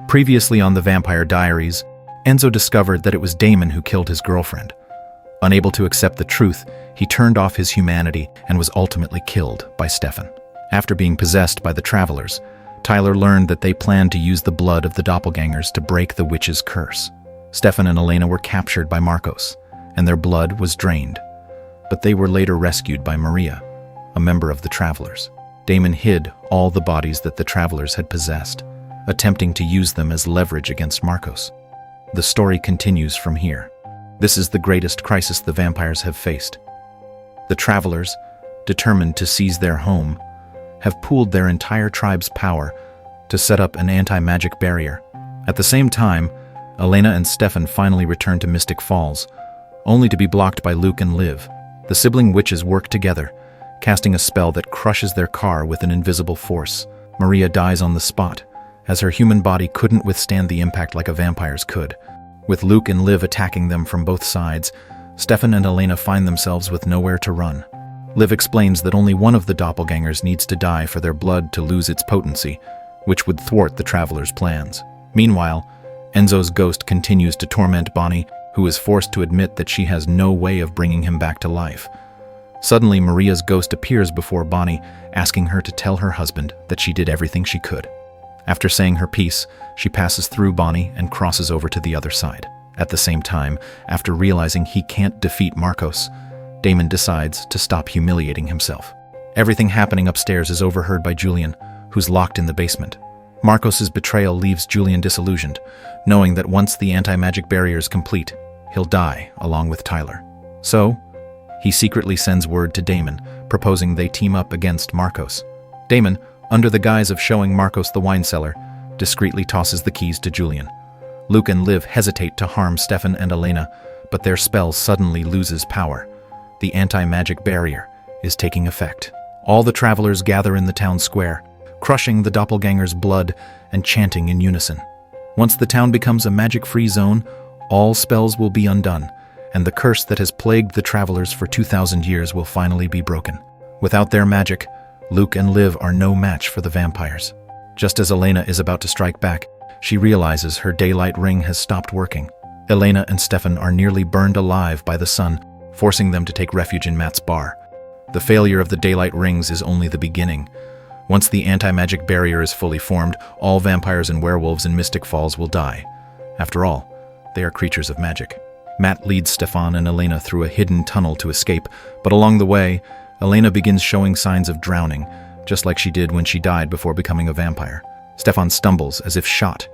Previously on the Vampire Diaries, Enzo discovered that it was Damon who killed his girlfriend. Unable to accept the truth, he turned off his humanity and was ultimately killed by Stefan. After being possessed by the Travelers, Tyler learned that they planned to use the blood of the doppelgangers to break the witch's curse. Stefan and Elena were captured by Marcos, and their blood was drained. But they were later rescued by Maria, a member of the Travelers. Damon hid all the bodies that the Travelers had possessed, attempting to use them as leverage against Marcos. The story continues from here. This is the greatest crisis the vampires have faced. The Travelers, determined to seize their home, have pooled their entire tribe's power to set up an anti-magic barrier. At the same time, Elena and Stefan finally return to Mystic Falls, only to be blocked by Luke and Liv. The sibling witches work together, casting a spell that crushes their car with an invisible force. Maria dies on the spot, as her human body couldn't withstand the impact like a vampire's could. With Luke and Liv attacking them from both sides, Stefan and Elena find themselves with nowhere to run. Liv explains that only one of the doppelgangers needs to die for their blood to lose its potency, which would thwart the Travelers' plans. Meanwhile, Enzo's ghost continues to torment Bonnie, who is forced to admit that she has no way of bringing him back to life. Suddenly, Maria's ghost appears before Bonnie, asking her to tell her husband that she did everything she could. After saying her piece, she passes through Bonnie and crosses over to the other side. At the same time, after realizing he can't defeat Marcos, Damon decides to stop humiliating himself. Everything happening upstairs is overheard by Julian, who's locked in the basement. Marcos's betrayal leaves Julian disillusioned, knowing that once the anti-magic barrier is complete, he'll die along with Tyler. So, he secretly sends word to Damon, proposing they team up against Marcos. Damon, under the guise of showing Marcos the wine cellar, discreetly tosses the keys to Julian. Luke and Liv hesitate to harm Stefan and Elena, but their spell suddenly loses power. The anti-magic barrier is taking effect. All the Travelers gather in the town square, crushing the doppelganger's blood and chanting in unison. Once the town becomes a magic-free zone, all spells will be undone, and the curse that has plagued the Travelers for 2,000 years will finally be broken. Without their magic, Luke and Liv are no match for the vampires. Just as Elena is about to strike back, she realizes her daylight ring has stopped working. Elena and Stefan are nearly burned alive by the sun, forcing them to take refuge in Matt's bar. The failure of the daylight rings is only the beginning. Once the anti-magic barrier is fully formed, all vampires and werewolves in Mystic Falls will die. After all, they are creatures of magic. Matt leads Stefan and Elena through a hidden tunnel to escape, but along the way, Elena begins showing signs of drowning, just like she did when she died before becoming a vampire. Stefan stumbles as if shot.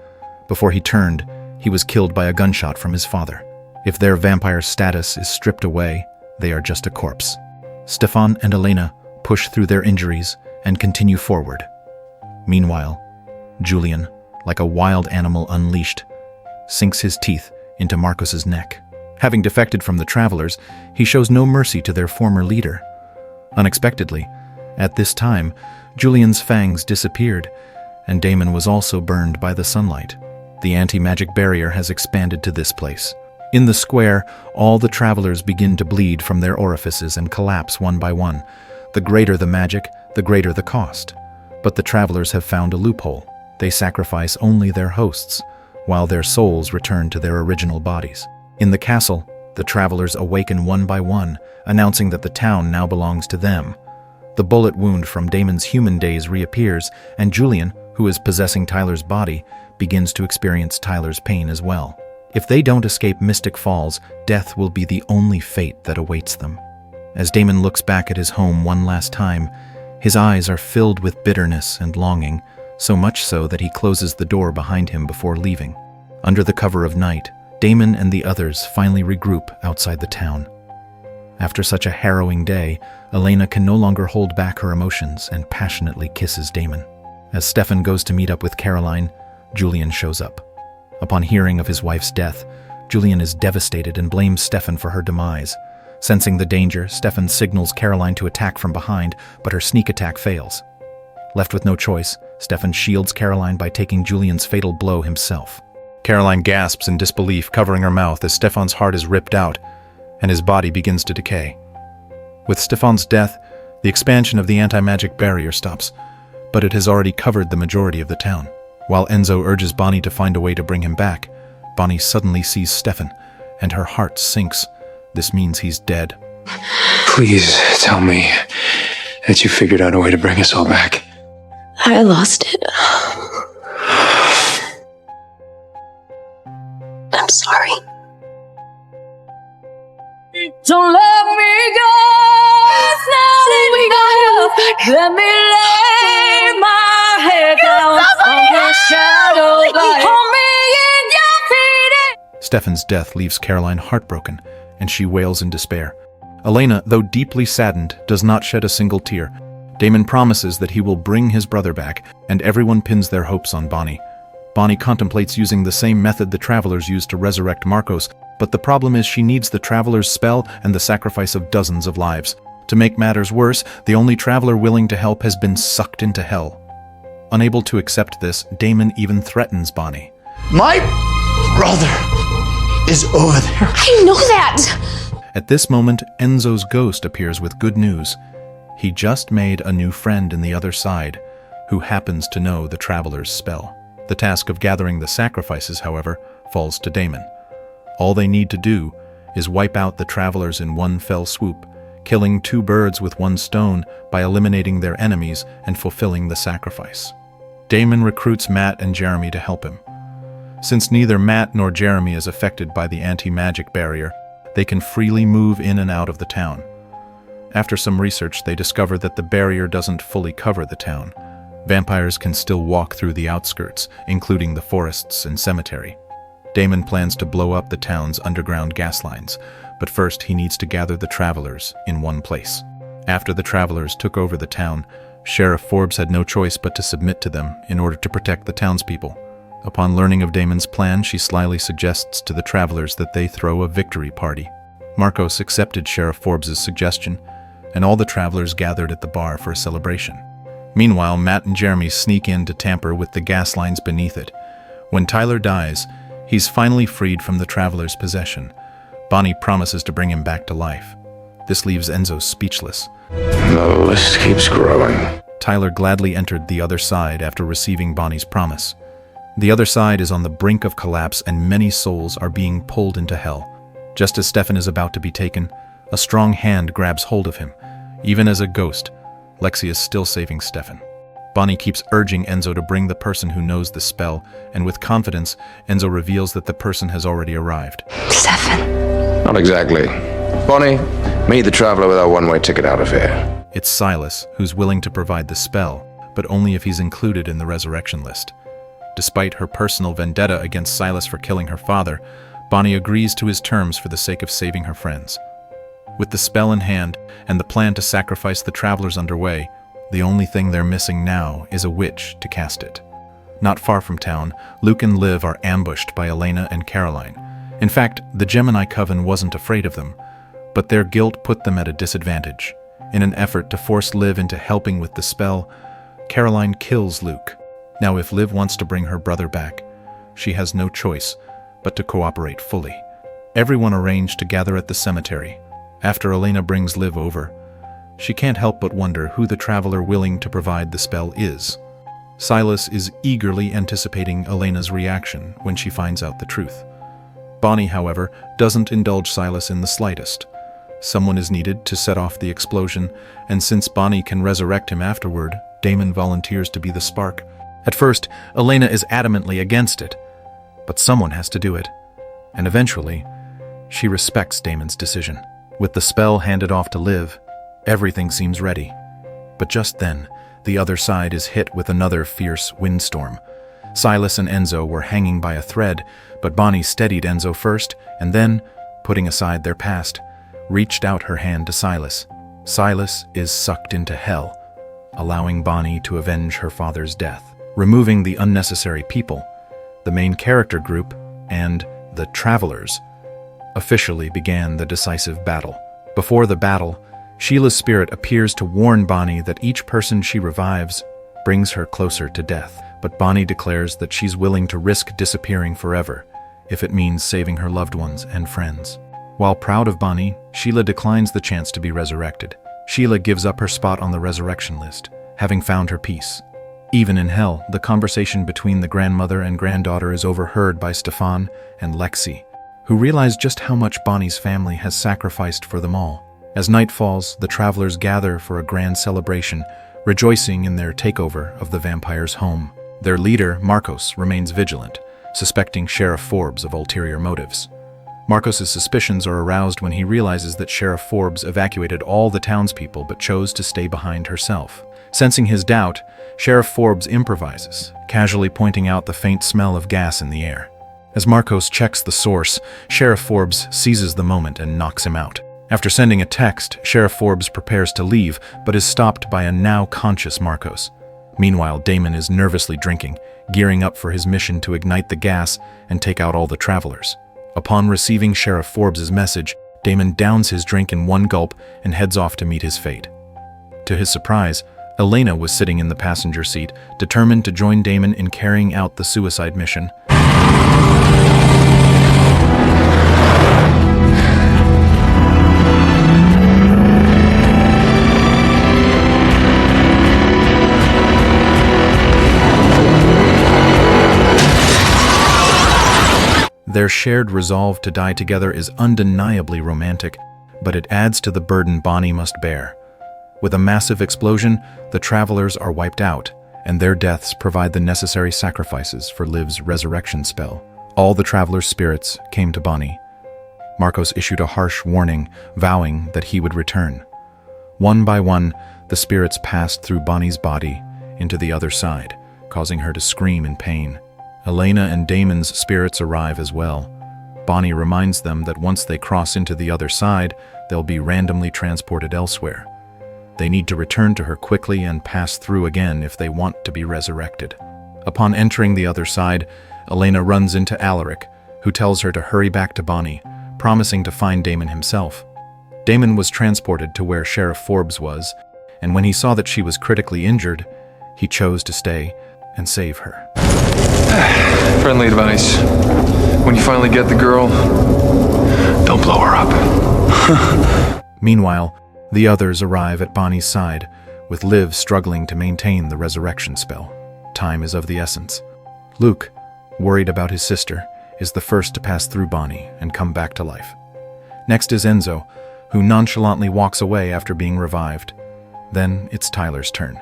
Before he turned, he was killed by a gunshot from his father. If their vampire status is stripped away, they are just a corpse. Stefan and Elena push through their injuries and continue forward. Meanwhile, Julian, like a wild animal unleashed, sinks his teeth into Marcos's neck. Having defected from the Travelers, he shows no mercy to their former leader. Unexpectedly, at this time, Julian's fangs disappeared, and Damon was also burned by the sunlight. The anti-magic barrier has expanded to this place. In the square, all the Travelers begin to bleed from their orifices and collapse one by one. The greater the magic, the greater the cost. But the Travelers have found a loophole. They sacrifice only their hosts, while their souls return to their original bodies. In the castle, the Travelers awaken one by one, announcing that the town now belongs to them. The bullet wound from Damon's human days reappears, and Julian, who is possessing Tyler's body, begins to experience Tyler's pain as well. If they don't escape Mystic Falls, death will be the only fate that awaits them. As Damon looks back at his home one last time, his eyes are filled with bitterness and longing, so much so that he closes the door behind him before leaving. Under the cover of night, Damon and the others finally regroup outside the town. After such a harrowing day, Elena can no longer hold back her emotions and passionately kisses Damon. As Stefan goes to meet up with Caroline, Julian shows up. Upon hearing of his wife's death, Julian is devastated and blames Stefan for her demise. Sensing the danger, Stefan signals Caroline to attack from behind, but her sneak attack fails. Left with no choice, Stefan shields Caroline by taking Julian's fatal blow himself. Caroline gasps in disbelief, covering her mouth as Stefan's heart is ripped out, and his body begins to decay. With Stefan's death, the expansion of the anti-magic barrier stops, but it has already covered the majority of the town. While Enzo urges Bonnie to find a way to bring him back, Bonnie suddenly sees Stefan, and her heart sinks. This means he's dead. Please tell me that you figured out a way to bring us all back. I lost it. I'm sorry. Don't let me go. Let me lay my head down on the shadow. Hold me in your feet. Stefan's death leaves Caroline heartbroken, and she wails in despair. Elena, though deeply saddened, does not shed a single tear. Damon promises that he will bring his brother back, and everyone pins their hopes on Bonnie. Bonnie contemplates using the same method the travelers used to resurrect Marcos, but the problem is she needs the traveler's spell and the sacrifice of dozens of lives. To make matters worse, the only traveler willing to help has been sucked into hell. Unable to accept this, Damon even threatens Bonnie. My brother is over there. I know that! At this moment, Enzo's ghost appears with good news. He just made a new friend in the other side, who happens to know the traveler's spell. The task of gathering the sacrifices, however, falls to Damon. All they need to do is wipe out the travelers in one fell swoop, killing two birds with one stone by eliminating their enemies and fulfilling the sacrifice. Damon recruits Matt and Jeremy to help him. Since neither Matt nor Jeremy is affected by the anti-magic barrier, they can freely move in and out of the town. After some research, they discover that the barrier doesn't fully cover the town. Vampires can still walk through the outskirts, including the forests and cemetery. Damon plans to blow up the town's underground gas lines, but first he needs to gather the travelers in one place. After the travelers took over the town, Sheriff Forbes had no choice but to submit to them in order to protect the townspeople. Upon learning of Damon's plan, she slyly suggests to the travelers that they throw a victory party. Marcos accepted Sheriff Forbes' suggestion, and all the travelers gathered at the bar for a celebration. Meanwhile, Matt and Jeremy sneak in to tamper with the gas lines beneath it. When Tyler dies, he's finally freed from the traveler's possession. Bonnie promises to bring him back to life. This leaves Enzo speechless. The list keeps growing. Tyler gladly entered the other side after receiving Bonnie's promise. The other side is on the brink of collapse, and many souls are being pulled into hell. Just as Stefan is about to be taken, a strong hand grabs hold of him. Even as a ghost, Lexi is still saving Stefan. Bonnie keeps urging Enzo to bring the person who knows the spell, and with confidence, Enzo reveals that the person has already arrived. Stefan. Not exactly. Bonnie, meet the traveler with our one-way ticket out of here. It's Silas, who's willing to provide the spell, but only if he's included in the resurrection list. Despite her personal vendetta against Silas for killing her father, Bonnie agrees to his terms for the sake of saving her friends. With the spell in hand and the plan to sacrifice the travelers underway, the only thing they're missing now is a witch to cast it. Not far from town, Luke and Liv are ambushed by Elena and Caroline. In fact, the Gemini Coven wasn't afraid of them, but their guilt put them at a disadvantage. In an effort to force Liv into helping with the spell, Caroline kills Luke. Now, if Liv wants to bring her brother back, she has no choice but to cooperate fully. Everyone arranged to gather at the cemetery. After Elena brings Liv over, she can't help but wonder who the traveler willing to provide the spell is. Silas is eagerly anticipating Elena's reaction when she finds out the truth. Bonnie, however, doesn't indulge Silas in the slightest. Someone is needed to set off the explosion, and since Bonnie can resurrect him afterward, Damon volunteers to be the spark. At first, Elena is adamantly against it, but someone has to do it, and eventually, she respects Damon's decision. With the spell handed off to Liv, everything seems ready. But just then, the other side is hit with another fierce windstorm. Silas and Enzo were hanging by a thread, but Bonnie steadied Enzo first, and then, putting aside their past, reached out her hand to Silas. Silas is sucked into hell, allowing Bonnie to avenge her father's death. Removing the unnecessary people, the main character group, and the travelers officially began the decisive battle. Before the battle, Sheila's spirit appears to warn Bonnie that each person she revives brings her closer to death. But Bonnie declares that she's willing to risk disappearing forever if it means saving her loved ones and friends. While proud of Bonnie, Sheila declines the chance to be resurrected. Sheila gives up her spot on the resurrection list, having found her peace. Even in hell, the conversation between the grandmother and granddaughter is overheard by Stefan and Lexi, who realize just how much Bonnie's family has sacrificed for them all. As night falls, the travelers gather for a grand celebration, rejoicing in their takeover of the vampire's home. Their leader, Marcos, remains vigilant, suspecting Sheriff Forbes of ulterior motives. Marcos's suspicions are aroused when he realizes that Sheriff Forbes evacuated all the townspeople but chose to stay behind herself. Sensing his doubt, Sheriff Forbes improvises, casually pointing out the faint smell of gas in the air. As Marcos checks the source, Sheriff Forbes seizes the moment and knocks him out. After sending a text, Sheriff Forbes prepares to leave, but is stopped by a now conscious Marcos. Meanwhile, Damon is nervously drinking, gearing up for his mission to ignite the gas and take out all the travelers. Upon receiving Sheriff Forbes' message, Damon downs his drink in one gulp and heads off to meet his fate. To his surprise, Elena was sitting in the passenger seat, determined to join Damon in carrying out the suicide mission. Their shared resolve to die together is undeniably romantic, but it adds to the burden Bonnie must bear. With a massive explosion, the travelers are wiped out, and their deaths provide the necessary sacrifices for Liv's resurrection spell. All the travelers' spirits came to Bonnie. Marcos issued a harsh warning, vowing that he would return. One by one, the spirits passed through Bonnie's body into the other side, causing her to scream in pain. Elena and Damon's spirits arrive as well. Bonnie reminds them that once they cross into the other side, they'll be randomly transported elsewhere. They need to return to her quickly and pass through again if they want to be resurrected. Upon entering the other side, Elena runs into Alaric, who tells her to hurry back to Bonnie, promising to find Damon himself. Damon was transported to where Sheriff Forbes was, and when he saw that she was critically injured, he chose to stay and save her. Friendly advice. When you finally get the girl, don't blow her up. Meanwhile, the others arrive at Bonnie's side, with Liv struggling to maintain the resurrection spell. Time is of the essence. Luke, worried about his sister, is the first to pass through Bonnie and come back to life. Next is Enzo, who nonchalantly walks away after being revived. Then it's Tyler's turn.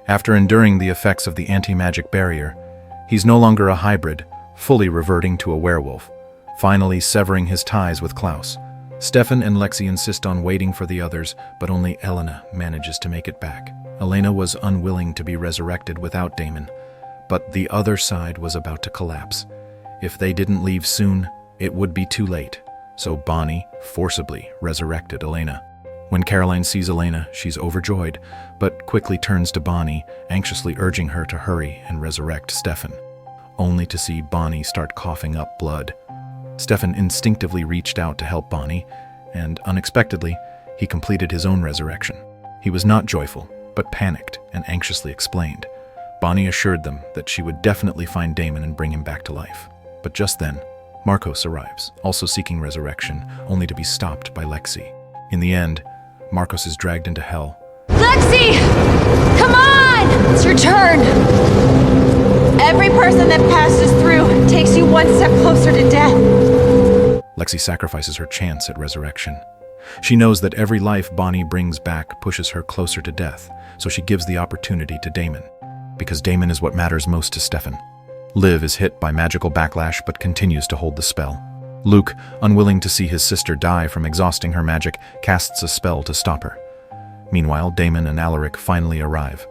After enduring the effects of the anti-magic barrier, he's no longer a hybrid, fully reverting to a werewolf, finally severing his ties with Klaus. Stefan and Lexi insist on waiting for the others, but only Elena manages to make it back. Elena was unwilling to be resurrected without Damon, but the other side was about to collapse. If they didn't leave soon, it would be too late, so Bonnie forcibly resurrected Elena. When Caroline sees Elena, she's overjoyed, but quickly turns to Bonnie, anxiously urging her to hurry and resurrect Stefan, only to see Bonnie start coughing up blood. Stefan instinctively reached out to help Bonnie, and unexpectedly, he completed his own resurrection. He was not joyful, but panicked and anxiously explained. Bonnie assured them that she would definitely find Damon and bring him back to life. But just then, Marcos arrives, also seeking resurrection, only to be stopped by Lexi. In the end, Marcos is dragged into hell. Lexi! Come on! It's your turn! Every person that passes through takes you one step closer to death. Lexi sacrifices her chance at resurrection. She knows that every life Bonnie brings back pushes her closer to death, so she gives the opportunity to Damon, because Damon is what matters most to Stefan. Liv is hit by magical backlash but continues to hold the spell. Luke, unwilling to see his sister die from exhausting her magic, casts a spell to stop her. Meanwhile, Damon and Alaric finally arrive.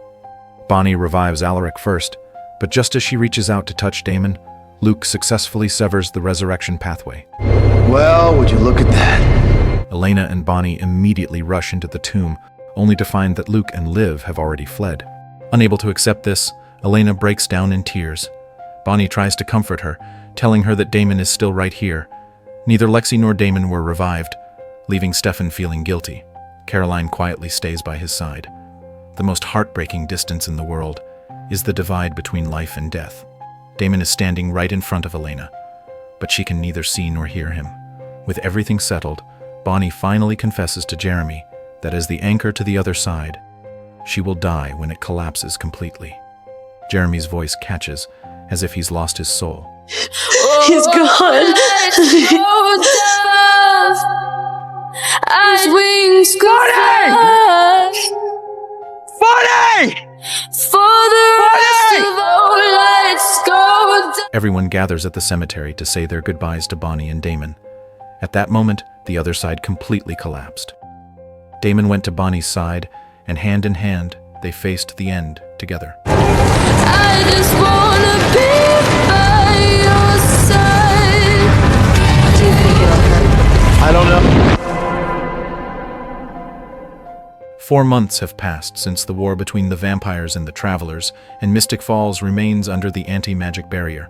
Bonnie revives Alaric first, but just as she reaches out to touch Damon, Luke successfully severs the resurrection pathway. Well, would you look at that? Elena and Bonnie immediately rush into the tomb, only to find that Luke and Liv have already fled. Unable to accept this, Elena breaks down in tears. Bonnie tries to comfort her, telling her that Damon is still right here. Neither Lexi nor Damon were revived, leaving Stefan feeling guilty. Caroline quietly stays by his side. The most heartbreaking distance in the world is the divide between life and death. Damon is standing right in front of Elena, but she can neither see nor hear him. With everything settled, Bonnie finally confesses to Jeremy that as the anchor to the other side, she will die when it collapses completely. Jeremy's voice catches, as if he's lost his soul. He's gone. As wings fly for the rest of our lives go down. Everyone gathers at the cemetery to say their goodbyes to Bonnie and Damon. At that moment, the other side completely collapsed. Damon went to Bonnie's side, and hand in hand, they faced the end together. I just wanna be by your side. Do you think it'll hurt? I don't know. 4 months have passed since the war between the vampires and the travelers, and Mystic Falls remains under the anti-magic barrier.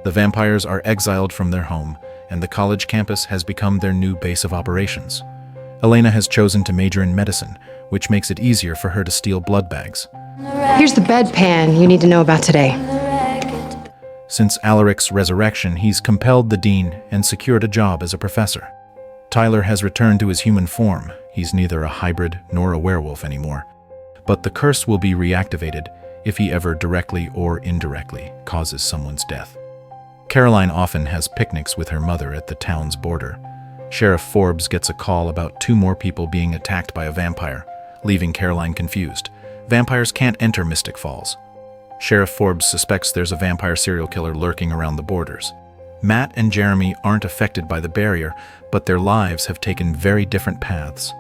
The vampires are exiled from their home, and the college campus has become their new base of operations. Elena has chosen to major in medicine, which makes it easier for her to steal blood bags. Here's the bedpan you need to know about today. Since Alaric's resurrection, he's compelled the dean and secured a job as a professor. Tyler has returned to his human form. He's neither a hybrid nor a werewolf anymore. But the curse will be reactivated if he ever directly or indirectly causes someone's death. Caroline often has picnics with her mother at the town's border. Sheriff Forbes gets a call about 2 more people being attacked by a vampire, leaving Caroline confused. Vampires can't enter Mystic Falls. Sheriff Forbes suspects there's a vampire serial killer lurking around the borders. Matt and Jeremy aren't affected by the barrier, but their lives have taken very different paths.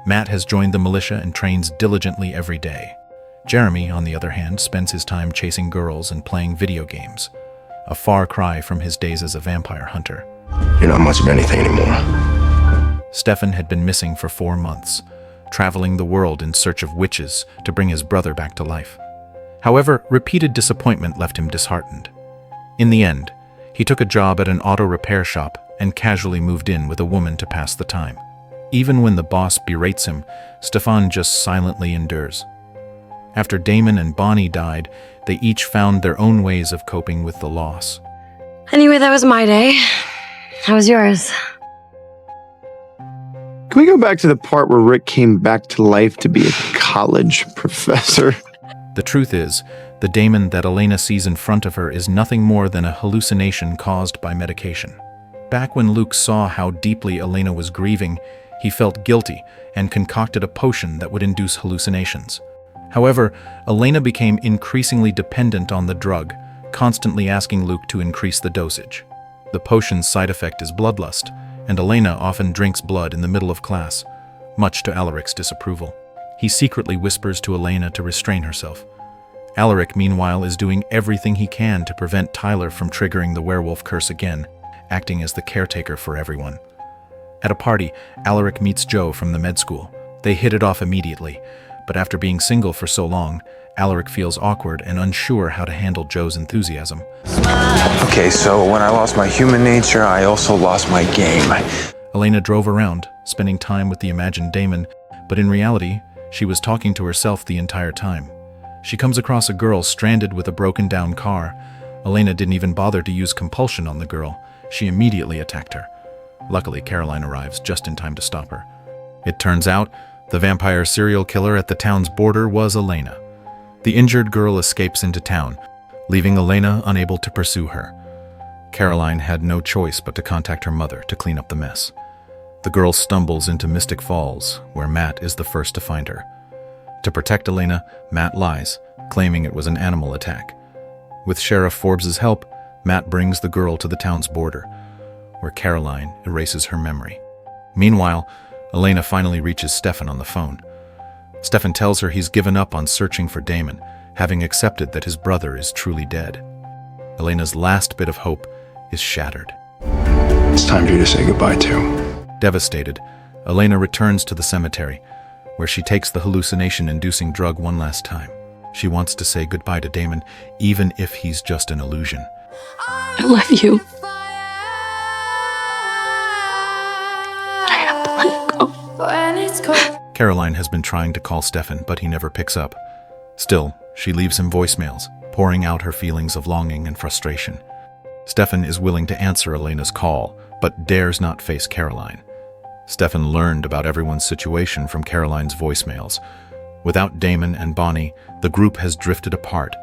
Matt has joined the militia and trains diligently every day. Jeremy, on the other hand, spends his time chasing girls and playing video games, a far cry from his days as a vampire hunter. You're not much of anything anymore. Stefan had been missing for 4 months, traveling the world in search of witches to bring his brother back to life. However, repeated disappointment left him disheartened. In the end, he took a job at an auto repair shop and casually moved in with a woman to pass the time. Even when the boss berates him, Stefan just silently endures. After Damon and Bonnie died, they each found their own ways of coping with the loss. Anyway, that was my day. How was yours? Can we go back to the part where Rick came back to life to be a college professor? The truth is, the Damon that Elena sees in front of her is nothing more than a hallucination caused by medication. Back when Luke saw how deeply Elena was grieving, he felt guilty and concocted a potion that would induce hallucinations. However, Elena became increasingly dependent on the drug, constantly asking Luke to increase the dosage. The potion's side effect is bloodlust, and Elena often drinks blood in the middle of class, much to Alaric's disapproval. He secretly whispers to Elena to restrain herself. Alaric, meanwhile, is doing everything he can to prevent Tyler from triggering the werewolf curse again, acting as the caretaker for everyone. At a party, Alaric meets Joe from the med school. They hit it off immediately, but after being single for so long, Alaric feels awkward and unsure how to handle Joe's enthusiasm. Okay, so when I lost my human nature, I also lost my game. Elena drove around, spending time with the imagined Damon, but in reality, she was talking to herself the entire time. She comes across a girl stranded with a broken-down car. Elena didn't even bother to use compulsion on the girl. She immediately attacked her. Luckily, Caroline arrives just in time to stop her. It turns out, the vampire serial killer at the town's border was Elena. The injured girl escapes into town, leaving Elena unable to pursue her. Caroline had no choice but to contact her mother to clean up the mess. The girl stumbles into Mystic Falls, where Matt is the first to find her. To protect Elena, Matt lies, claiming it was an animal attack. With Sheriff Forbes' help, Matt brings the girl to the town's border, where Caroline erases her memory. Meanwhile, Elena finally reaches Stefan on the phone. Stefan tells her he's given up on searching for Damon, having accepted that his brother is truly dead. Elena's last bit of hope is shattered. It's time for you to say goodbye to. Devastated, Elena returns to the cemetery, where she takes the hallucination-inducing drug one last time. She wants to say goodbye to Damon, even if he's just an illusion. I love you. I have to let go. When it's cold. Caroline has been trying to call Stefan, but he never picks up. Still, she leaves him voicemails, pouring out her feelings of longing and frustration. Stefan is willing to answer Elena's call, but dares not face Caroline. Stefan learned about everyone's situation from Caroline's voicemails. Without Damon and Bonnie, the group has drifted apart,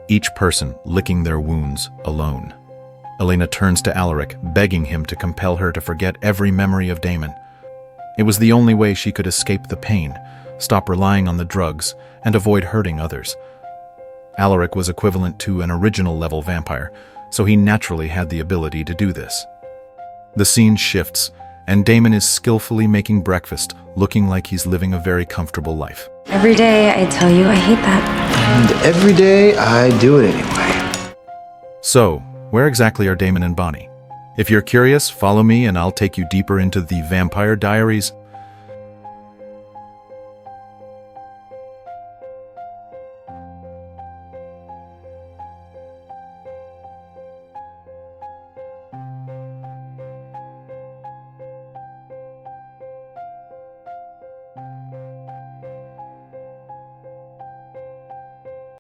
each person licking their wounds alone. Elena turns to Alaric, begging him to compel her to forget every memory of Damon. It was the only way she could escape the pain, stop relying on the drugs, and avoid hurting others. Alaric was equivalent to an original-level vampire, so he naturally had the ability to do this. The scene shifts, and Damon is skillfully making breakfast, looking like he's living a very comfortable life. Every day I tell you I hate that. And every day I do it anyway. So, where exactly are Damon and Bonnie? If you're curious, follow me and I'll take you deeper into the Vampire Diaries